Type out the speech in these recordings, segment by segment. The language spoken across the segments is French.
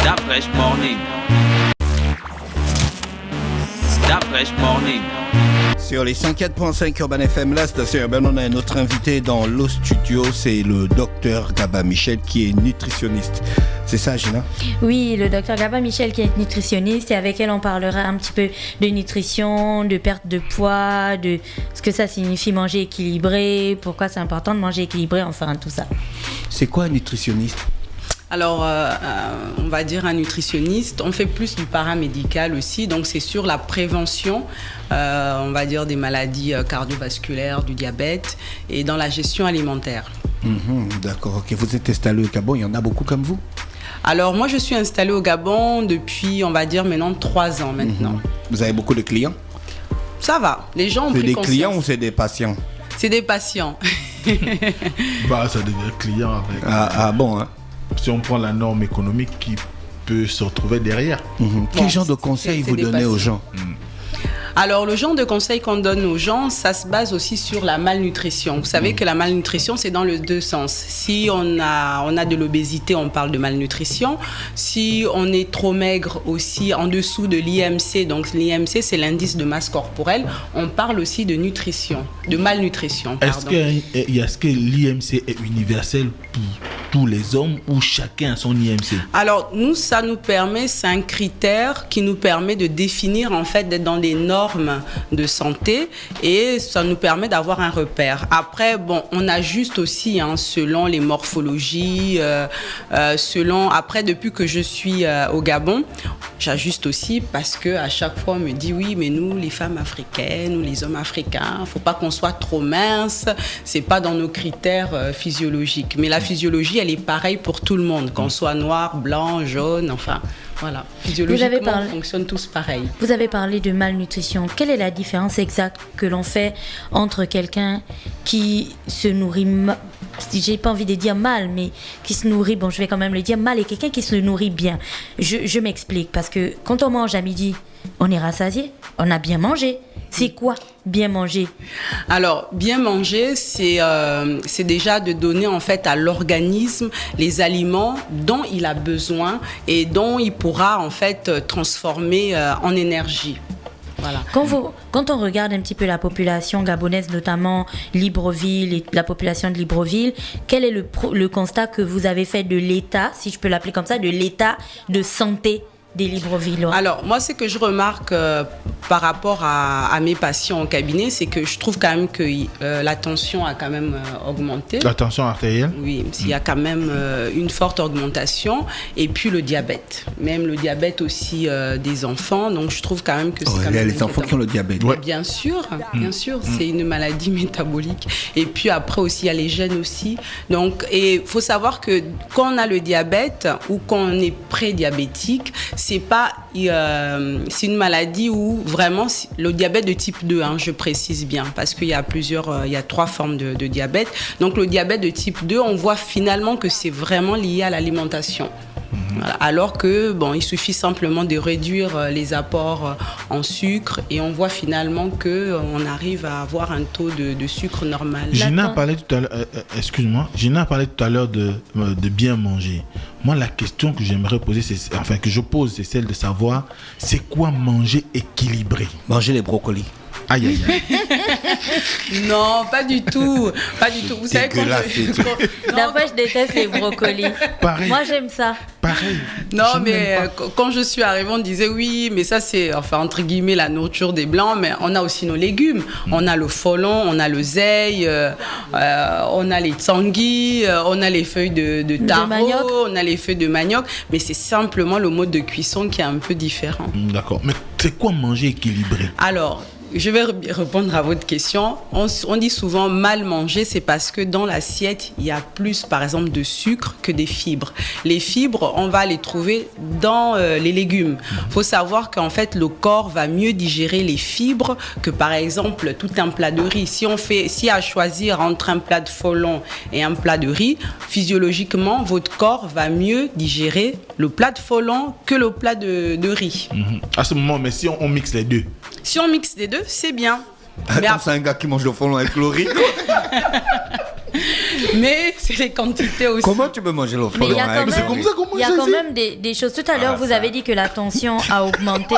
That Fresh Morning. That Fresh Morning. Sur les 104.5 Urban FM, la station urbaine, on a un autre invité dans le studio, c'est le docteur Gaba Michel qui est nutritionniste. C'est ça, Gina? Oui, le docteur Gaba Michel qui est nutritionniste et avec elle on parlera un petit peu de nutrition, de perte de poids, de ce que ça signifie manger équilibré, pourquoi c'est important de manger équilibré, enfin tout ça. C'est quoi un nutritionniste? Alors, on va dire un nutritionniste, on fait plus du paramédical aussi, donc c'est sur la prévention, on va dire des maladies cardiovasculaires, du diabète et dans la gestion alimentaire. D'accord, ok. Vous êtes installé au Gabon, il y en a beaucoup comme vous? Alors, moi je suis installée au Gabon depuis, on va dire maintenant 3 ans maintenant. Vous avez beaucoup de clients? Ça va, les gens ont C'est pris des conscience. clients ou c'est des patients? C'est des patients. Bah, ça devient client avec. Ah bon, hein? Si on prend la norme économique qui peut se retrouver derrière. Quel genre de conseils vous donnez aux gens? Alors, le genre de conseils qu'on donne aux gens, ça se base aussi sur la malnutrition. Vous savez que la malnutrition, c'est dans les deux sens. Si on a de l'obésité, on parle de malnutrition. Si on est trop maigre aussi, en dessous de l'IMC, donc l'IMC, c'est l'indice de masse corporelle, on parle aussi de nutrition, de malnutrition. Est-ce que l'IMC est universel pour tous les hommes ou chacun a son IMC? Alors, nous, ça nous permet, c'est un critère qui nous permet de définir, en fait, d'être dans des normes de santé et ça nous permet d'avoir un repère. Après, bon, on ajuste aussi selon les morphologies, selon... Après, depuis que je suis au Gabon, j'ajuste aussi parce qu'à chaque fois, on me dit, oui, mais nous, les femmes africaines ou les hommes africains, faut pas qu'on soit trop mince, c'est pas dans nos critères physiologiques. Mais la physiologie, elle est pareille pour tout le monde, qu'on soit noir, blanc, jaune, enfin... Voilà, physiologiquement, on fonctionne tous pareil. Vous avez parlé de malnutrition. Quelle est la différence exacte que l'on fait entre quelqu'un qui se nourrit, j'ai pas envie de dire mal, mais qui se nourrit, bon je vais quand même le dire mal, et quelqu'un qui se nourrit bien? Je m'explique, parce que quand on mange à midi, on est rassasié, on a bien mangé. C'est quoi bien manger? Alors, bien manger, c'est déjà de donner en fait à l'organisme les aliments dont il a besoin et dont il pourra en fait transformer en énergie. Voilà. Quand on regarde un petit peu la population gabonaise, notamment Libreville et la population de Libreville, quel est le constat que vous avez fait de l'état, si je peux l'appeler comme ça, de l'état de santé des Librevillois? Alors, moi, ce que je remarque par rapport à mes patients au cabinet, c'est que je trouve quand même que la tension a quand même augmenté. La tension artérielle? Oui, il y a quand même une forte augmentation. Et puis le diabète. Même le diabète aussi des enfants. Donc, je trouve quand même que c'est quand même... Il y a les enfants qui ont le diabète. Ouais. Bien sûr. C'est une maladie métabolique. Et puis après aussi, il y a les gènes aussi. Donc, et il faut savoir que quand on a le diabète ou quand on est prédiabétique, c'est pas, c'est une maladie où vraiment le diabète de type 2, je précise bien, parce qu'il y a il y a 3 formes de diabète. Donc le diabète de type 2, on voit finalement que c'est vraiment lié à l'alimentation. Voilà. Alors que il suffit simplement de réduire les apports en sucre et on voit finalement que on arrive à avoir un taux de sucre normal. Gina a parlé tout à l'heure, Gina a parlé tout à l'heure de bien manger. Moi, la question que j'aimerais poser, que je pose, c'est celle de savoir, c'est quoi manger équilibré? Manger les brocolis. Aïe, aïe, aïe. Non, pas du tout. Pas du tout. Vous savez quand D'abord, je déteste les brocolis. Pareil. Moi, j'aime ça. Pareil. Non, mais quand je suis arrivée, on disait oui, mais ça, c'est, entre guillemets, la nourriture des Blancs, mais on a aussi nos légumes. On a le folon, on a le zeï, on a les tsangui, on a les feuilles de taro, on a les feuilles de manioc, mais c'est simplement le mode de cuisson qui est un peu différent. D'accord. Mais c'est quoi manger équilibré? Alors, je vais répondre à votre question. On dit souvent mal manger, c'est parce que dans l'assiette, il y a plus, par exemple, de sucre que des fibres. Les fibres, on va les trouver dans les légumes. Il faut savoir qu'en fait, le corps va mieux digérer les fibres que, par exemple, tout un plat de riz. Si à choisir entre un plat de folon et un plat de riz, physiologiquement, votre corps va mieux digérer le plat de folon que le plat de riz. À ce moment, mais si on mixe les deux? Si on mixe les deux, c'est bien. Attends, c'est un gars qui mange le folon avec le riz. Mais c'est les quantités aussi. Comment tu peux manger le Mais il y frelon a quand avec- C'est comme ça qu'on il y a mange quand aussi. même des choses. Tout à l'heure, vous avez dit que la tension a augmenté.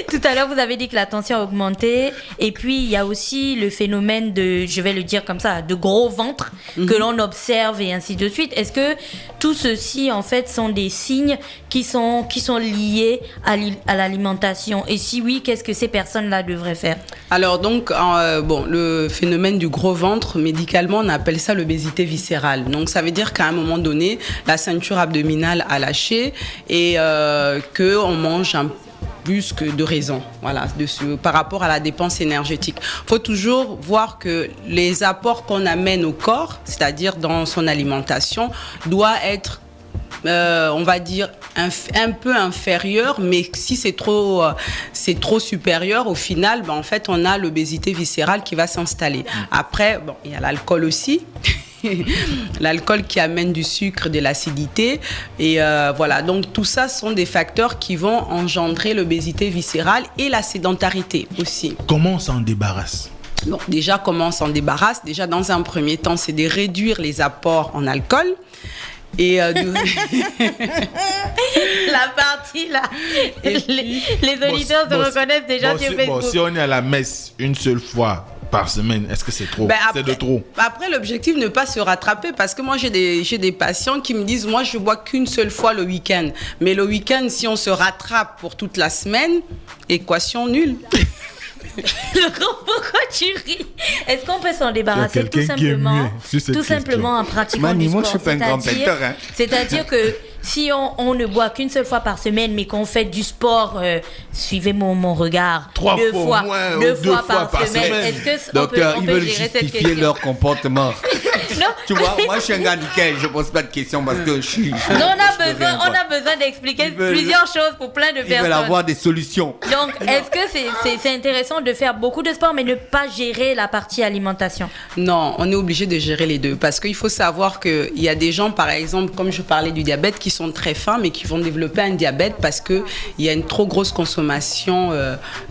Tout à l'heure, vous avez dit que la tension a augmenté. Et puis, il y a aussi le phénomène de, je vais le dire comme ça, de gros ventre que l'on observe et ainsi de suite. Est-ce que tout ceci, en fait, sont des signes qui sont liés à l'alimentation? Et si oui, qu'est-ce que ces personnes-là devraient faire? Alors donc, le phénomène du gros ventre, médicalement, on appelle ça l'obésité viscérale. Donc ça veut dire qu'à un moment donné, la ceinture abdominale a lâché et qu'on mange un plus que de raison, voilà, par rapport à la dépense énergétique. Il faut toujours voir que les apports qu'on amène au corps, c'est-à-dire dans son alimentation, doivent être on va dire un peu inférieur, mais si c'est trop supérieur, au final, en fait, on a l'obésité viscérale qui va s'installer. Après, il y a l'alcool aussi. L'alcool qui amène du sucre, de l'acidité. Et voilà, donc tout ça sont des facteurs qui vont engendrer l'obésité viscérale et la sédentarité aussi. Comment on s'en débarrasse? Bon, déjà, comment on s'en débarrasse? Déjà, dans un premier temps, c'est de réduire les apports en alcool. Et La partie là, les auditeurs se reconnaissent déjà sur Facebook. Si on est à la messe une seule fois par semaine, est-ce que c'est trop? C'est de trop. Après, l'objectif ne pas se rattraper, parce que moi j'ai des patients qui me disent, moi je bois qu'une seule fois le week-end, mais le week-end, si on se rattrape pour toute la semaine, équation nulle. Pourquoi tu ris? Est-ce qu'on peut s'en débarrasser tout simplement en pratiquant du moi, sport? je suis pas un grand péteur, hein. C'est-à-dire que si on ne boit qu'une seule fois par semaine, mais qu'on fait du sport, suivez mon regard, deux fois par semaine, est-ce qu'on Docteur, peut ils veulent gérer cette justifier question? leur comportement. Non. Tu vois, moi je suis un gars nickel, je pose pas de questions parce que je suis. Non, on a besoin d'expliquer plusieurs choses pour plein de Ils personnes. veulent avoir des solutions. Donc, est-ce que c'est intéressant de faire beaucoup de sport, mais ne pas gérer la partie alimentation? Non, on est obligé de gérer les deux, parce qu'il faut savoir qu'il y a des gens, par exemple, comme je parlais du diabète, qui sont très fins, mais qui vont développer un diabète parce qu'il y a une trop grosse consommation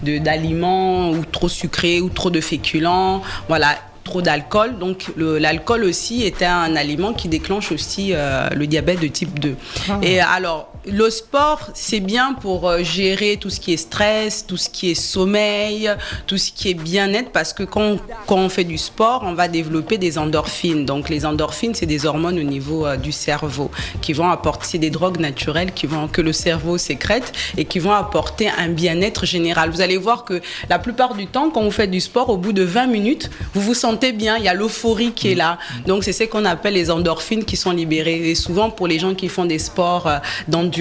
d'aliments, ou trop sucrés, ou trop de féculents, voilà, trop d'alcool. Donc l'alcool aussi est un aliment qui déclenche aussi le diabète de type 2. Et alors, le sport, c'est bien pour gérer tout ce qui est stress, tout ce qui est sommeil, tout ce qui est bien-être, parce que quand on fait du sport, on va développer des endorphines. Donc les endorphines, c'est des hormones au niveau du cerveau qui vont apporter, c'est des drogues naturelles que le cerveau sécrète et qui vont apporter un bien-être général. Vous allez voir que la plupart du temps, quand vous faites du sport, au bout de 20 minutes, vous vous sentez bien, il y a l'euphorie qui est là. Donc c'est ce qu'on appelle les endorphines qui sont libérées. Et souvent, pour les gens qui font des sports d'endurance,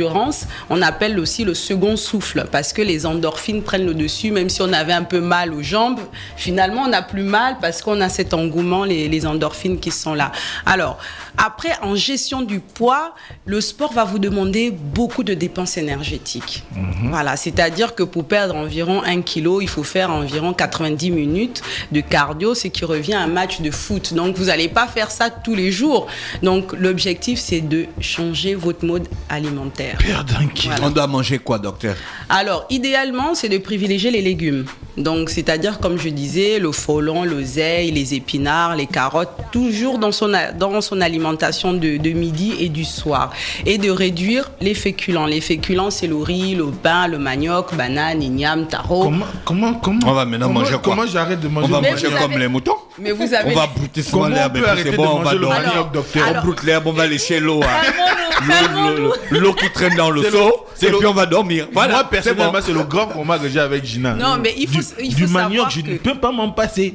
on appelle aussi le second souffle, parce que les endorphines prennent le dessus. Même si on avait un peu mal aux jambes, finalement on n'a plus mal parce qu'on a cet engouement, les endorphines qui sont là. Alors après, en gestion du poids, le sport va vous demander beaucoup de dépenses énergétiques. Voilà, c'est-à-dire que pour perdre environ 1 kilo, il faut faire environ 90 minutes de cardio, ce qui revient à un match de foot. Donc vous n'allez pas faire ça tous les jours. Donc l'objectif, c'est de changer votre mode alimentaire. Perdre 1 kilo. On doit manger quoi, docteur? Alors, idéalement, c'est de privilégier les légumes. Donc, c'est-à-dire, comme je disais, le frelon, l'oseille, les épinards, les carottes, toujours dans son alimentation de midi et du soir. Et de réduire les féculents. Les féculents, c'est le riz, le pain, le manioc, banane, igname, taro. Comment On va maintenant manger quoi? Comment j'arrête de manger? On va Mais manger vous comme avez- les moutons. Mais vous avez... On va brouter souvent Comment l'herbe on et peut puis arrêter c'est de bon, on va manger le dormir. manioc, docteur? On broute l'herbe, on va lécher l'eau. Calmons-nous. L'eau qui traîne dans le seau, et puis on va dormir. Voilà, Moi, c'est bon. personnellement, c'est le grand combat que j'ai avec Gina. Non, mais il faut du savoir manioc, je que- ne peux pas m'en passer.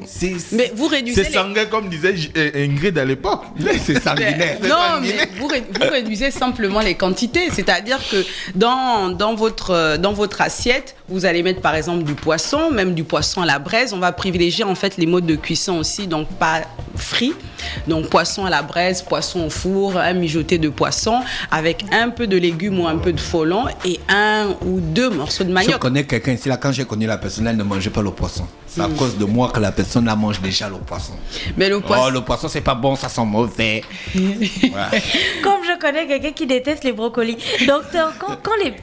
Mais vous réduisez C'est les- sanguin, comme disait Ingrid à l'époque. C'est sanguinaire. Non, mais vous réduisez simplement les quantités. C'est-à-dire que dans votre assiette, vous allez mettre par exemple du poisson, même du poisson à la braise. On va privilégier en fait les modes de cuisson aussi, donc pas frit. Donc poisson à la braise, poisson au four, un mijoté de poisson avec un peu de légumes ou un peu de frelon et 1 ou 2 morceaux de Je manioc. connais quelqu'un ici, là, quand j'ai connu la personne, elle ne mangeait pas le poisson. C'est à cause de moi que la personne là mange déjà le poisson. Mais le poisson... Oh, le poisson, c'est pas bon, ça sent mauvais. Ouais. Comme je connais quelqu'un qui déteste les brocolis. Docteur,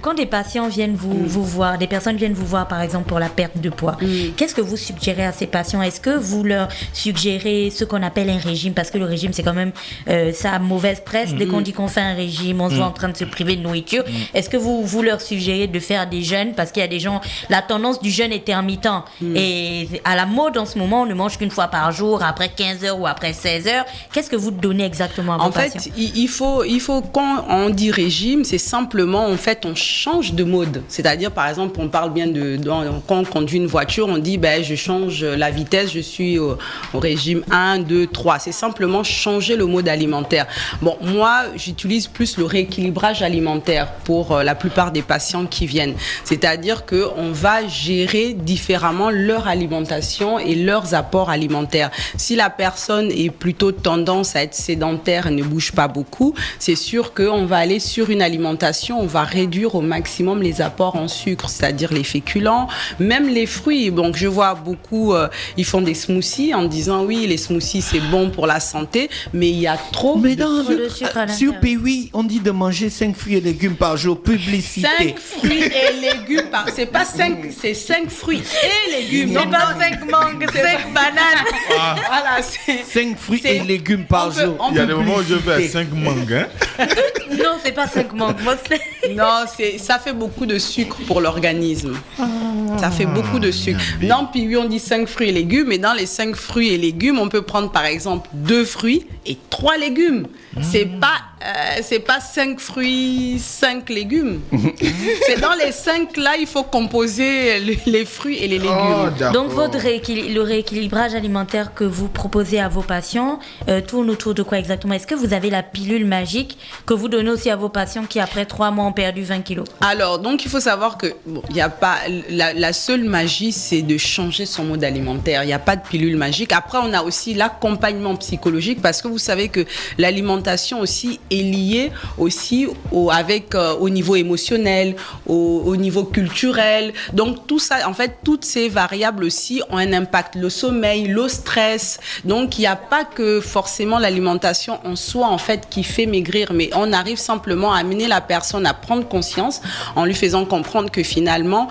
quand des patients viennent vous voir, des personnes viennent vous voir par exemple pour la perte de poids, qu'est-ce que vous suggérez à ces patients? Est-ce que vous leur suggérez ce qu'on appelle un régime? Parce que le régime, c'est quand même ça a mauvaise presse. Dès qu'on dit qu'on fait un régime, on se voit en train de se priver de nourriture. Est-ce que vous leur suggérez de faire des jeûnes? Parce qu'il y a des gens, la tendance du jeûne est intermittent. Et à la mode en ce moment, on ne mange qu'une fois par jour, après 15 heures ou après 16 heures. Qu'est-ce que vous donnez exactement à vos patients? En fait, il faut, quand on dit régime, c'est simplement, en fait, on change de mode. C'est-à-dire, par exemple, on parle bien quand on conduit une voiture, on dit, je change la vitesse, je suis au régime 1, 2, 3. C'est simplement changer le mode alimentaire. Bon, moi, j'utilise plus le rééquilibrage alimentaire pour la plupart des patients qui viennent. C'est-à-dire qu'on va gérer différemment leur alimentation et leurs apports alimentaires. Si la personne est plutôt tendance à être sédentaire et ne bouge pas beaucoup, c'est sûr qu'on va aller sur une alimentation, on va réduire au maximum les apports en sucre, c'est-à-dire les féculents, même les fruits. Donc je vois beaucoup, ils font des smoothies en disant oui, les smoothies c'est bon pour la santé, mais il y a trop Mais de sucre à sur l'intérieur. P8, on dit de manger 5 fruits et légumes par jour. Publicité. 5 fruits et légumes c'est pas 5, c'est 5 fruits et légumes. C'est pas 5 mangues, 5 bananes. Voilà, 5 fruits et légumes par jour. Il y a des moments où je vais à 5 mangues. Hein? Non, c'est pas 5 mangues. Non, ça fait beaucoup de sucre pour l'organisme. Ça fait beaucoup de sucre. Non, puis oui, on dit 5 fruits et légumes, mais dans les 5 fruits et légumes, on peut prendre par exemple 2 fruits et 3 légumes. C'est pas 5 fruits, 5 légumes. C'est dans les 5 là, il faut composer les fruits et les légumes. Oh, Donc le rééquilibrage alimentaire que vous proposez à vos patients tourne autour de quoi exactement? Est-ce que vous avez la pilule magique que vous donnez aussi à vos patients qui après 3 mois ont perdu 20 kilos? Alors, donc il faut savoir que y a pas la seule magie, c'est de changer son mode alimentaire. Il n'y a pas de pilule magique. Après, on a aussi l'accompagnement psychologique parce que vous savez que l'alimentation aussi est liée aussi au niveau émotionnel, au niveau culturel. Donc tout ça, en fait, toutes ces variables aussi ont un impact. Le sommeil, le stress. Donc il n'y a pas que forcément l'alimentation en soi en fait qui fait maigrir, mais on arrive simplement à amener la personne à prendre conscience en lui faisant comprendre que finalement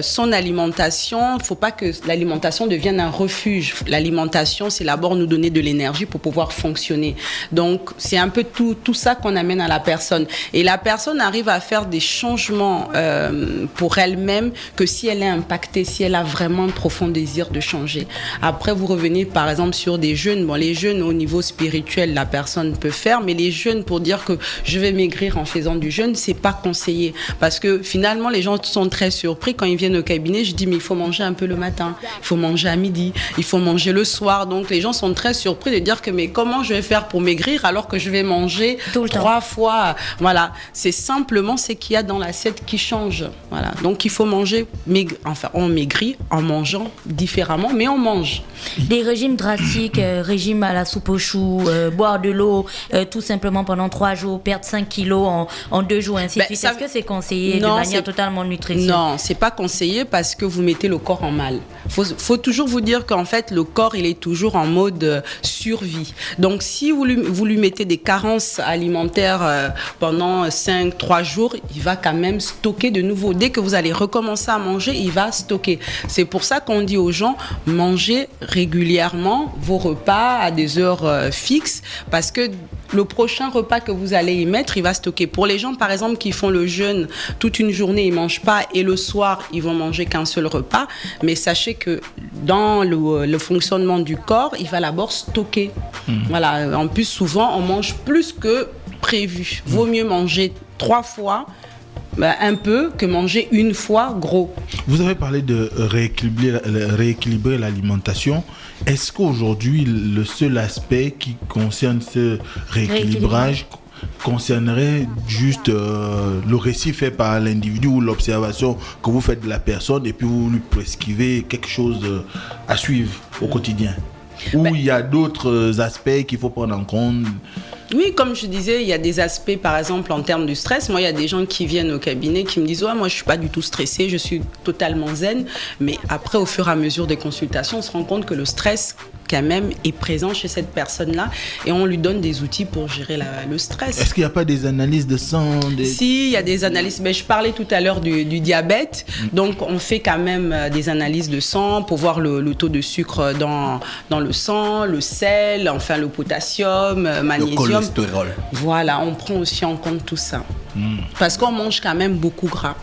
son alimentation, il ne faut pas que l'alimentation devienne un refuge. L'alimentation, c'est d'abord nous donner de l'énergie pour pouvoir fonctionner. Donc c'est un peu tout ça qu'on amène à la personne. Et la personne arrive à faire des changements pour elle-même que si elle est impactée, si elle a vraiment un profond désir de changer. Après, vous revenez par exemple sur des jeûnes. Bon, les jeûnes au niveau spirituel, la personne peut faire, mais les jeûnes pour dire que je vais maigrir en faisant du jeûne, c'est pas conseillé. Parce que finalement, les gens sont très surpris quand ils viennent au cabinet. Je dis, mais il faut manger un peu le matin, il faut manger à midi, il faut manger le soir. Donc les gens sont très surpris de dire que mais comment je vais faire pour maigrir alors que je vais manger 3 fois. Voilà, c'est simplement ce qu'il y a dans l'assiette qui change. Voilà, donc il faut manger, on maigrit en mangeant différemment, mais on mange. Des régimes drastiques, régime à la soupe aux choux, boire de l'eau, tout simplement pendant 3 jours, perdre 5 kilos en 2 jours, ainsi de suite. Est-ce que c'est conseillé de manière totalement nutritionnelle? Non, c'est pas conseillé parce que vous mettez le corps en mal. Faut toujours vous dire qu'en fait, le corps, il est toujours en mode survie. Donc, si vous lui mettez des carences alimentaires pendant 3 jours, il va quand même stocker de nouveau. Dès que vous allez recommencer à manger, il va stocker. C'est pour ça qu'on dit aux gens, mangez régulièrement vos repas à des heures fixes parce que le prochain repas que vous allez y mettre, il va stocker. Pour les gens, par exemple, qui font le jeûne toute une journée, ils ne mangent pas et le soir, ils vont manger qu'un seul repas. Mais sachez que dans le fonctionnement du corps, il va d'abord stocker. Voilà. En plus, souvent, on mange plus que prévu. Vaut mieux manger 3 fois un peu que manger une fois gros. Vous avez parlé de rééquilibrer l'alimentation. Est-ce qu'aujourd'hui, le seul aspect qui concerne ce rééquilibrage concernerait juste le récit fait par l'individu ou l'observation que vous faites de la personne et puis vous lui prescrivez quelque chose à suivre au quotidien? Ou il y a d'autres aspects qu'il faut prendre en compte? Oui, comme je disais, il y a des aspects, par exemple, en termes de stress. Moi, il y a des gens qui viennent au cabinet qui me disent « Ouais, moi, je ne suis pas du tout stressée, je suis totalement zen. » Mais après, au fur et à mesure des consultations, on se rend compte que le stress quand même est présent chez cette personne-là et on lui donne des outils pour gérer le stress. Est-ce qu'il n'y a pas des analyses de sang Si, il y a des analyses. Mais je parlais tout à l'heure du diabète. Donc, on fait quand même des analyses de sang pour voir le taux de sucre dans le sang, le sel, enfin le potassium, magnésium. Le cholestérol. Voilà, on prend aussi en compte tout ça. Parce qu'on mange quand même beaucoup gras.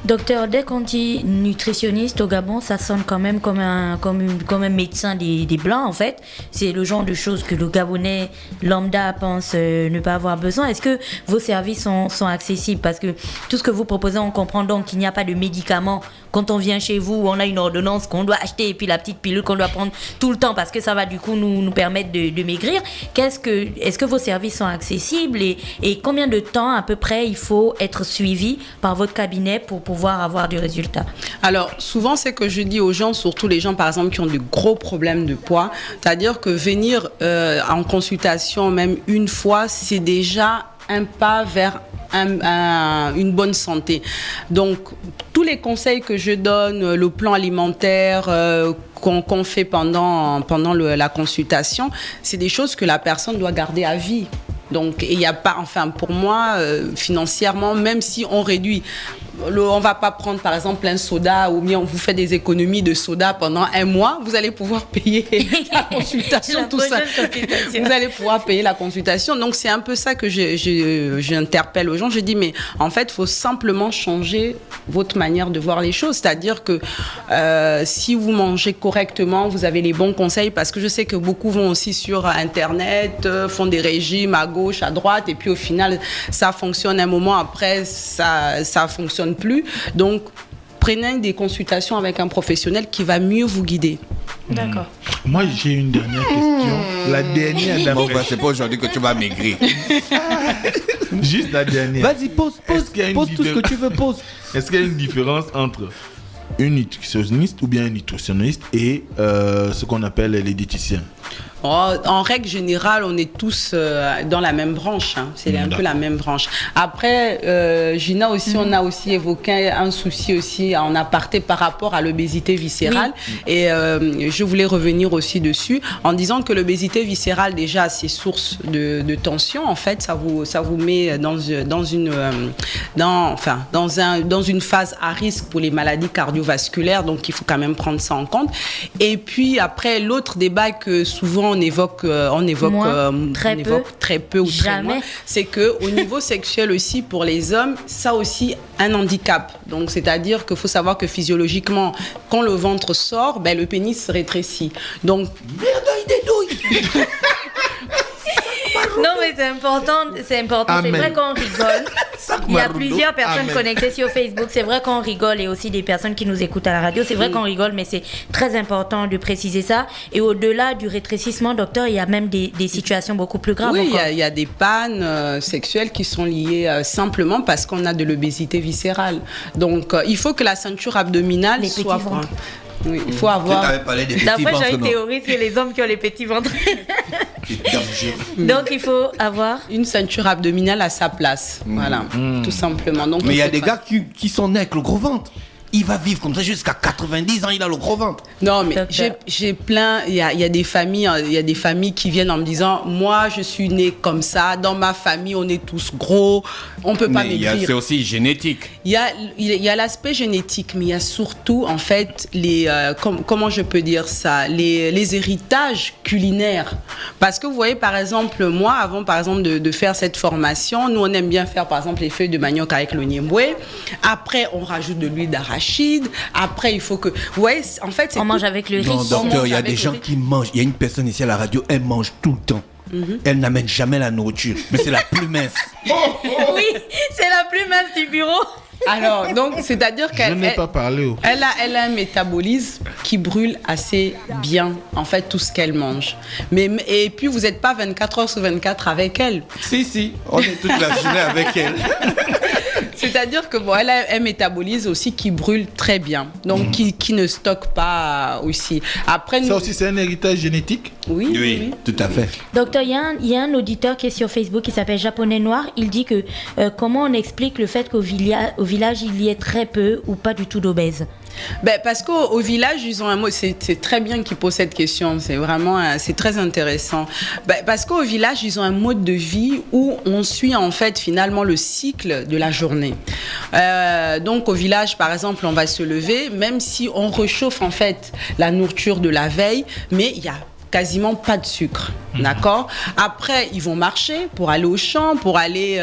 Docteur, dès qu'on dit nutritionniste au Gabon, ça sonne quand même comme un médecin des Blancs, en fait. C'est le genre de choses que le Gabonais lambda pense ne pas avoir besoin. Est-ce que vos services sont accessibles? Parce que tout ce que vous proposez, on comprend donc qu'il n'y a pas de médicaments. Quand on vient chez vous, on a une ordonnance qu'on doit acheter et puis la petite pilule qu'on doit prendre tout le temps parce que ça va du coup nous permettre de maigrir. Est-ce que vos services sont accessibles et combien de temps à peu près il faut être suivi par votre cabinet pour pouvoir avoir du résultat? Alors, souvent, c'est que je dis aux gens, surtout les gens, par exemple, qui ont de gros problèmes de poids, c'est-à-dire que venir en consultation même une fois, c'est déjà un pas vers une bonne santé. Donc, tous les conseils que je donne, le plan alimentaire qu'on fait pendant la consultation, c'est des choses que la personne doit garder à vie. Donc, il n'y a pas, enfin, pour moi, financièrement, même si on réduit, on ne va pas prendre, par exemple, un soda ou bien on vous fait des économies de soda pendant un mois, vous allez pouvoir payer la consultation, tout ça. Vous allez pouvoir payer la consultation. Donc, c'est un peu ça que j'interpelle aux gens. Je dis, mais en fait, il faut simplement changer votre manière de voir les choses. C'est-à-dire que si vous mangez correctement, vous avez les bons conseils, parce que je sais que beaucoup vont aussi sur Internet, font des régimes à gauche, à droite, et puis au final, ça fonctionne un moment, après, ça fonctionne plus. Donc, prenez des consultations avec un professionnel qui va mieux vous guider. D'accord. Moi, j'ai une dernière question. La dernière d'après. Bon, c'est pas aujourd'hui que tu vas maigrir. Juste la dernière. Vas-y, pose tout ce que tu veux, pose. Est-ce qu'il y a une différence entre une nutritionniste ou bien un nutritionniste et ce qu'on appelle les diététiciens? En règle générale, on est tous dans la même branche. Hein. C'est un peu la même branche. Après, Gina aussi, on a aussi évoqué un souci aussi en aparté par rapport à l'obésité viscérale. Oui. Et je voulais revenir aussi dessus en disant que l'obésité viscérale, déjà, c'est source de tension. En fait, ça vous met dans une phase à risque pour les maladies cardiovasculaires. Donc, il faut quand même prendre ça en compte. Et puis, après, l'autre débat que souvent on évoque très peu ou très moins, c'est que au niveau sexuel aussi pour les hommes, ça aussi un handicap. Donc c'est-à-dire qu'il faut savoir que physiologiquement, quand le ventre sort, ben le pénis se rétrécit. Donc non mais c'est important. Amen. C'est vrai qu'on rigole. Il y a plusieurs personnes connectées sur Facebook. C'est vrai qu'on rigole et aussi des personnes qui nous écoutent à la radio. C'est vrai qu'on rigole, mais c'est très important de préciser ça. Et au-delà du rétrécissement, docteur, il y a même des situations beaucoup plus graves. Oui, il y a des pannes sexuelles qui sont liées simplement parce qu'on a de l'obésité viscérale. Donc, il faut que la ceinture abdominale soit... Oui, il faut avoir... D'après, j'ai une théorie sur les hommes qui ont les petits ventres. Donc, il faut avoir... une ceinture abdominale à sa place. Voilà, tout simplement. Donc, mais il y a des gars qui sont nés avec le gros ventre. Il va vivre comme ça jusqu'à 90 ans, il a le gros ventre. Non, mais j'ai plein... Il y a des familles qui viennent en me disant, moi, je suis né comme ça, dans ma famille, on est tous gros, on ne peut pas maigrir. C'est aussi génétique. Il y a l'aspect génétique, mais il y a surtout, en fait, comment je peux dire ça, les héritages culinaires. Parce que vous voyez, par exemple, moi, avant, par exemple, de faire cette formation, nous, on aime bien faire, par exemple, les feuilles de manioc avec le niemboué. Après, on rajoute de l'huile d'arachide. Après, il faut que... Vous voyez, en fait, c'est... On mange avec le riz. Non, docteur, il y a des gens qui mangent. Il y a une personne ici à la radio, elle mange tout le temps. Elle n'amène jamais la nourriture, mais c'est la plus mince. Oui, c'est la plus mince du bureau. Alors, donc, c'est-à-dire qu'elle... Je n'ai pas parlé. Elle a un métabolisme qui brûle assez bien, en fait, tout ce qu'elle mange. Et puis, vous n'êtes pas 24 heures sur 24 avec elle. Si, on est toute la journée avec elle. C'est-à-dire que elle a un métabolisme aussi qui brûle très bien, donc qui ne stocke pas aussi. Après, ça aussi, c'est un héritage génétique? Oui, tout à fait. Docteur, il y a un auditeur qui est sur Facebook qui s'appelle Japonais Noir. Il dit que comment on explique le fait qu'au village, il y ait très peu ou pas du tout d'obèses? Parce qu'au village, ils ont un mot, c'est très bien qu'ils posent cette question, c'est très intéressant. Parce qu'au village, ils ont un mode de vie où on suit en fait finalement le cycle de la journée. Donc au village, par exemple, on va se lever, même si on réchauffe en fait la nourriture de la veille, mais il y a quasiment pas de sucre, d'accord. Après, ils vont marcher pour aller au champ, pour aller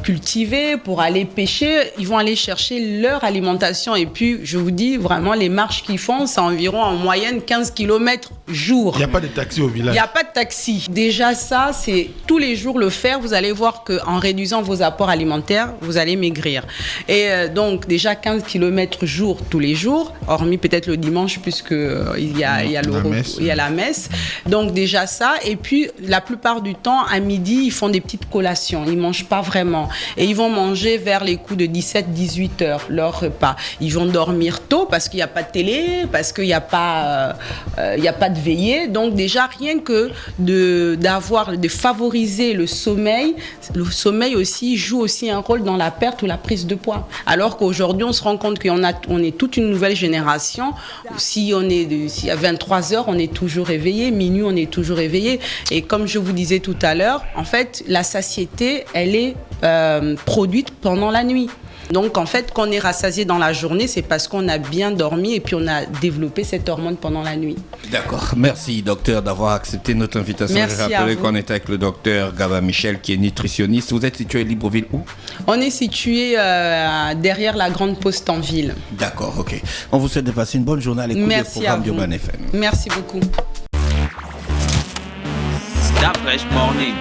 cultiver, pour aller pêcher. Ils vont aller chercher leur alimentation. Et puis, je vous dis, vraiment, les marches qu'ils font, c'est environ en moyenne 15 km jour. Il n'y a pas de taxi au village. Il n'y a pas de taxi. Déjà, ça, c'est tous les jours le faire. Vous allez voir qu'en réduisant vos apports alimentaires, vous allez maigrir. Et donc, déjà 15 km jour, tous les jours, hormis peut-être le dimanche, puisqu'il y a la messe. Donc déjà ça, et puis la plupart du temps à midi ils font des petites collations, ils mangent pas vraiment et ils vont manger vers les coups de 17-18 heures leur repas. Ils vont dormir tôt parce qu'il n'y a pas de télé, parce qu'il n'y a pas de veillée. Donc déjà rien que de favoriser le sommeil aussi joue aussi un rôle dans la perte ou la prise de poids. Alors qu'aujourd'hui on se rend compte qu'on est toute une nouvelle génération. Si à 23 heures on est toujours éveillé, minuit on est toujours éveillé, et comme je vous disais tout à l'heure, en fait la satiété elle est produite pendant la nuit. Donc en fait quand on est rassasié dans la journée, c'est parce qu'on a bien dormi et puis on a développé cette hormone pendant la nuit. D'accord, merci docteur d'avoir accepté notre invitation. Merci. Je rappelle qu'on est avec le docteur Gaba Michel qui est nutritionniste. Vous êtes situé à Libreville où? On est situé derrière la grande poste en ville. D'accord, ok. On vous souhaite de passer une bonne journée à l'écoute des programmes d'Urban FM. Merci beaucoup. Start Fresh Morning.